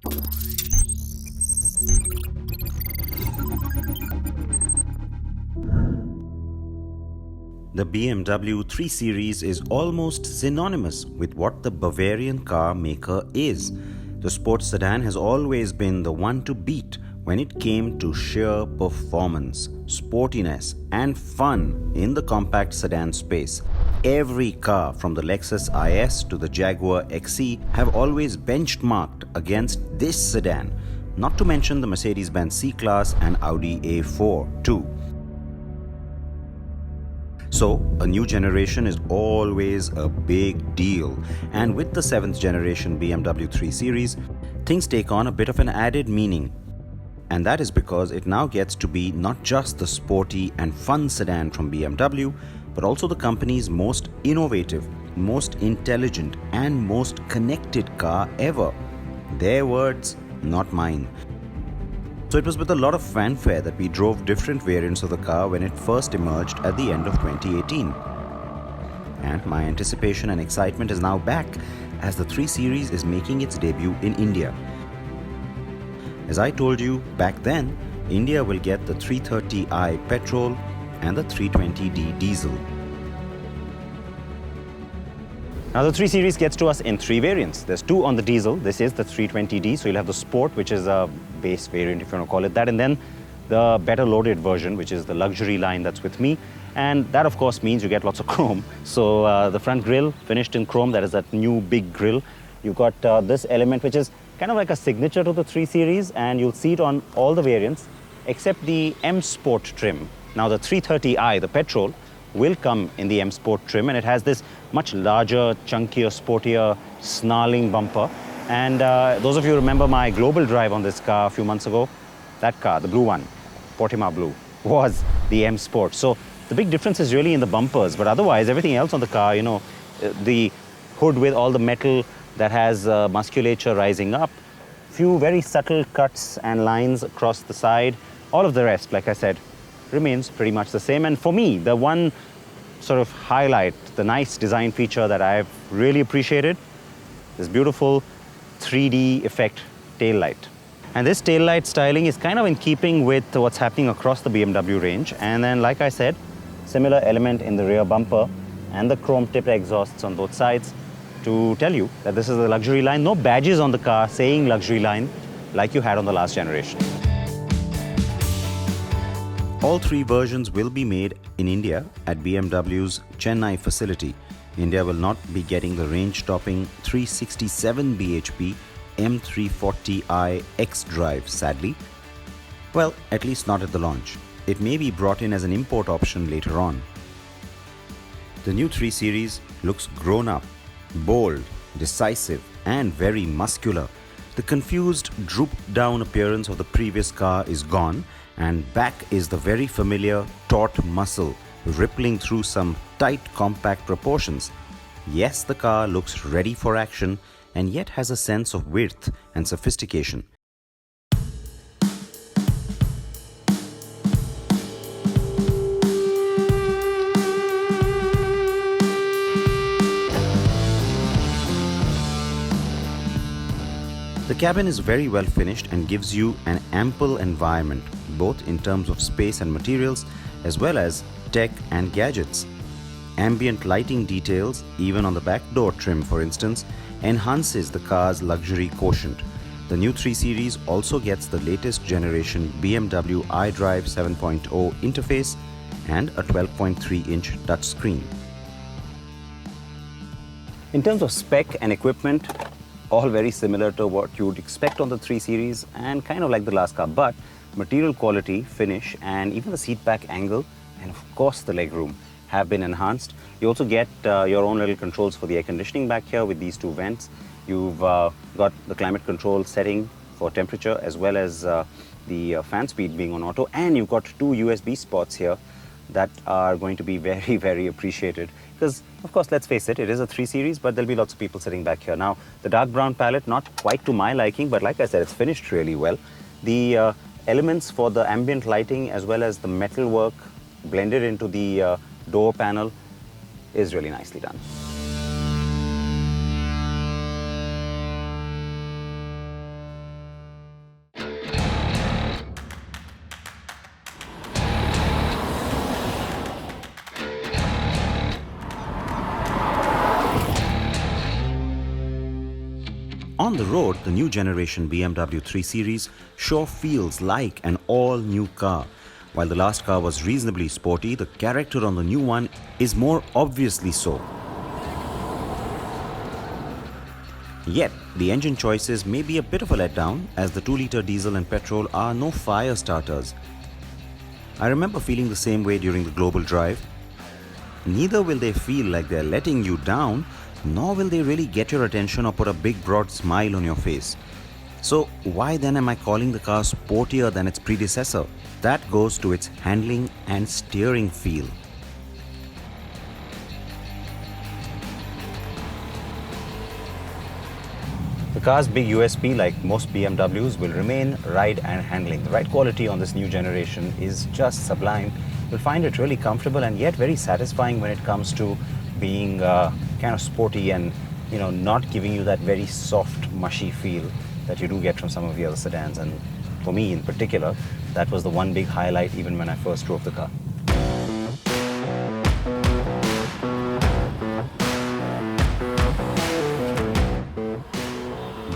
The BMW 3 Series is almost synonymous with what the Bavarian car maker is. The sports sedan has always been the one to beat when it came to sheer performance, sportiness, and fun in the compact sedan space. Every car from the Lexus IS to the Jaguar XE have always benchmarked against this sedan, not to mention the Mercedes-Benz C-Class and Audi A4 too. So, a new generation is always a big deal, and with the 7th generation BMW 3 Series, things take on a bit of an added meaning. And that is because it now gets to be not just the sporty and fun sedan from BMW, but also the company's most innovative, most intelligent, and most connected car ever. Their words, not mine. So it was with a lot of fanfare that we drove different variants of the car when it first emerged at the end of 2018. And my anticipation and excitement is now back as the 3 Series is making its debut in India. As I told you back then, India will get the 330i petrol and the 320d diesel. Now the 3 Series gets to us in 3 variants. There's 2 on the diesel. This is the 320d, so you'll have the Sport, which is a base variant if you want to call it that, and then the better loaded version, which is the luxury line that's with me. And that of course means you get lots of chrome. So the front grille finished in chrome, that is that new big grille. You've got this element which is kind of like a signature to the 3 Series, and you'll see it on all the variants except the M Sport trim. Now the 330i, the petrol, will come in the M Sport trim, and it has this much larger, chunkier, sportier, snarling bumper. And those of you who remember my global drive on this car a few months ago, that car, the blue one, Portima Blue, was the M Sport. So the big difference is really in the bumpers, but otherwise everything else on the car, you know, the hood with all the metal that has musculature rising up, few very subtle cuts and lines across the side. All of the rest, like I said, remains pretty much the same. And for me, the one sort of highlight, the nice design feature that I've really appreciated, this beautiful 3D effect tail light. And this tail light styling is kind of in keeping with what's happening across the BMW range. And then, like I said, similar element in the rear bumper and the chrome tipped exhausts on both sides to tell you that this is a luxury line. No badges on the car saying luxury line like you had on the last generation. All 3 versions will be made in India at BMW's Chennai facility. India will not be getting the range-topping 367 bhp M340i xDrive, sadly. Well, at least not at the launch. It may be brought in as an import option later on. The new 3 Series looks grown up, bold, decisive, and very muscular. The confused, drooped-down appearance of the previous car is gone, and back is the very familiar taut muscle rippling through some tight compact proportions. Yes, the car looks ready for action and yet has a sense of width and sophistication. The cabin is very well finished and gives you an ample environment, both in terms of space and materials, as well as tech and gadgets. Ambient lighting details, even on the back door trim for instance, enhances the car's luxury quotient. The new 3 Series also gets the latest generation BMW iDrive 7.0 interface and a 12.3-inch touchscreen. In terms of spec and equipment, all very similar to what you would expect on the 3 Series and kind of like the last car, but material quality, finish, and even the seat back angle, and of course the legroom have been enhanced. You also get your own little controls for the air conditioning back here with these 2 vents. You've got the climate control setting for temperature as well as the fan speed being on auto, and you've got 2 USB spots here that are going to be very, very appreciated. Because, of course, let's face it, it is a 3 Series, but there'll be lots of people sitting back here. Now, the dark brown palette, not quite to my liking, but like I said, it's finished really well. The elements for the ambient lighting as well as the metal work blended into the door panel is really nicely done. road, the new generation BMW 3 Series sure feels like an all-new car. While the last car was reasonably sporty, the character on the new one is more obviously so. Yet, the engine choices may be a bit of a letdown, as the 2-litre diesel and petrol are no fire starters. I remember feeling the same way during the global drive. Neither will they feel like they're letting you down, nor will they really get your attention or put a big broad smile on your face. So why then am I calling the car sportier than its predecessor? That goes to its handling and steering feel. The car's big USP, like most BMWs, will remain ride and handling. The ride quality on this new generation is just sublime. You'll find it really comfortable and yet very satisfying when it comes to being kind of sporty and, not giving you that very soft, mushy feel that you do get from some of the other sedans. And for me in particular, that was the one big highlight even when I first drove the car.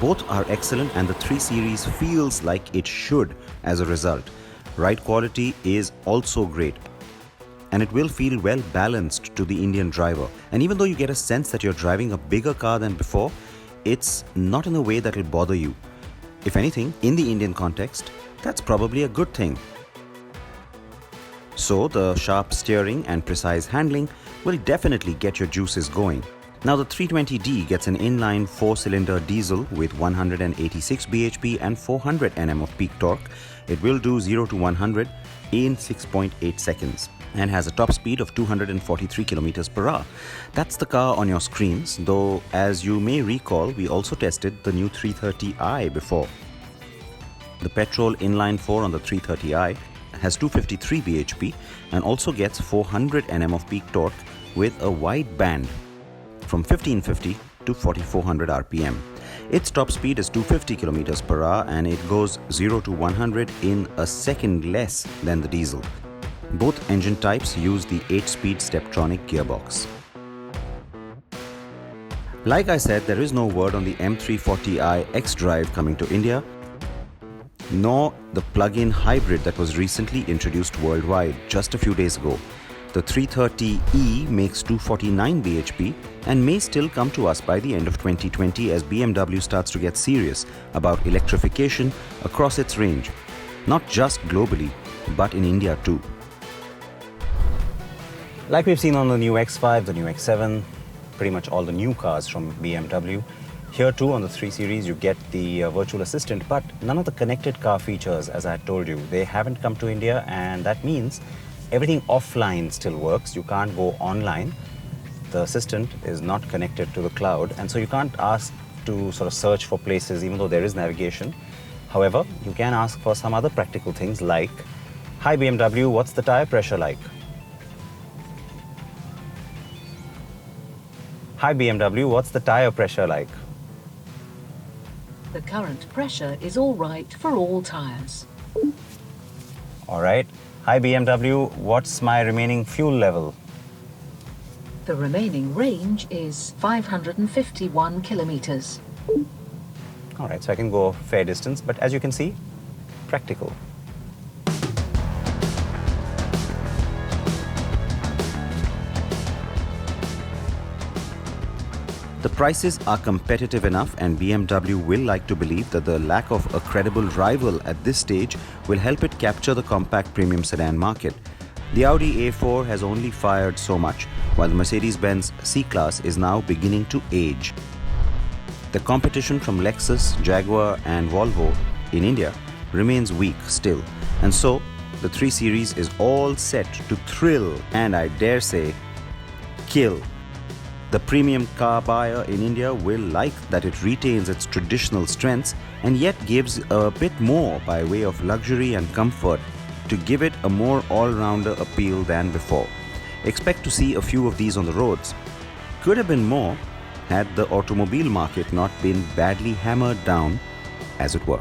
Both are excellent and the 3 Series feels like it should as a result. Ride quality is also great, and it will feel well balanced to the Indian driver. And even though you get a sense that you're driving a bigger car than before, it's not in a way that will bother you. If anything, in the Indian context, that's probably a good thing. So the sharp steering and precise handling will definitely get your juices going. Now the 320D gets an inline 4-cylinder diesel with 186 bhp and 400 Nm of peak torque. It will do 0 to 100 in 6.8 seconds and has a top speed of 243 km per hour. That's the car on your screens, though as you may recall, we also tested the new 330i before. The petrol inline 4 on the 330i has 253 bhp and also gets 400 Nm of peak torque with a wide band from 1550 to 4400 RPM. Its top speed is 250 km per hour and it goes 0 to 100 in a second less than the diesel. Both engine types use the 8-speed Steptronic gearbox. Like I said, there is no word on the M340i xDrive coming to India, nor the plug-in hybrid that was recently introduced worldwide just a few days ago. The 330e makes 249 bhp and may still come to us by the end of 2020 as BMW starts to get serious about electrification across its range, not just globally, but in India too. Like we've seen on the new X5, the new X7, pretty much all the new cars from BMW, here too on the 3 Series you get the virtual assistant, but none of the connected car features, as I had told you, they haven't come to India, and that means everything offline still works. You can't go online. The assistant is not connected to the cloud, and so you can't ask to sort of search for places even though there is navigation. However, you can ask for some other practical things like, "Hi BMW, what's the tire pressure like?" "Hi BMW, what's the tire pressure like?" The current pressure is all right for all tires. All right. "Hi BMW, what's my remaining fuel level?" The remaining range is 551 kilometers. All right, so I can go a fair distance, but as you can see, practical. The prices are competitive enough, and BMW will like to believe that the lack of a credible rival at this stage will help it capture the compact premium sedan market. The Audi A4 has only fired so much, while the Mercedes-Benz C-Class is now beginning to age. The competition from Lexus, Jaguar and Volvo in India remains weak still, and so the 3 Series is all set to thrill and, I dare say, kill. The premium car buyer in India will like that it retains its traditional strengths and yet gives a bit more by way of luxury and comfort to give it a more all-rounder appeal than before. Expect to see a few of these on the roads. Could have been more had the automobile market not been badly hammered down, as it were.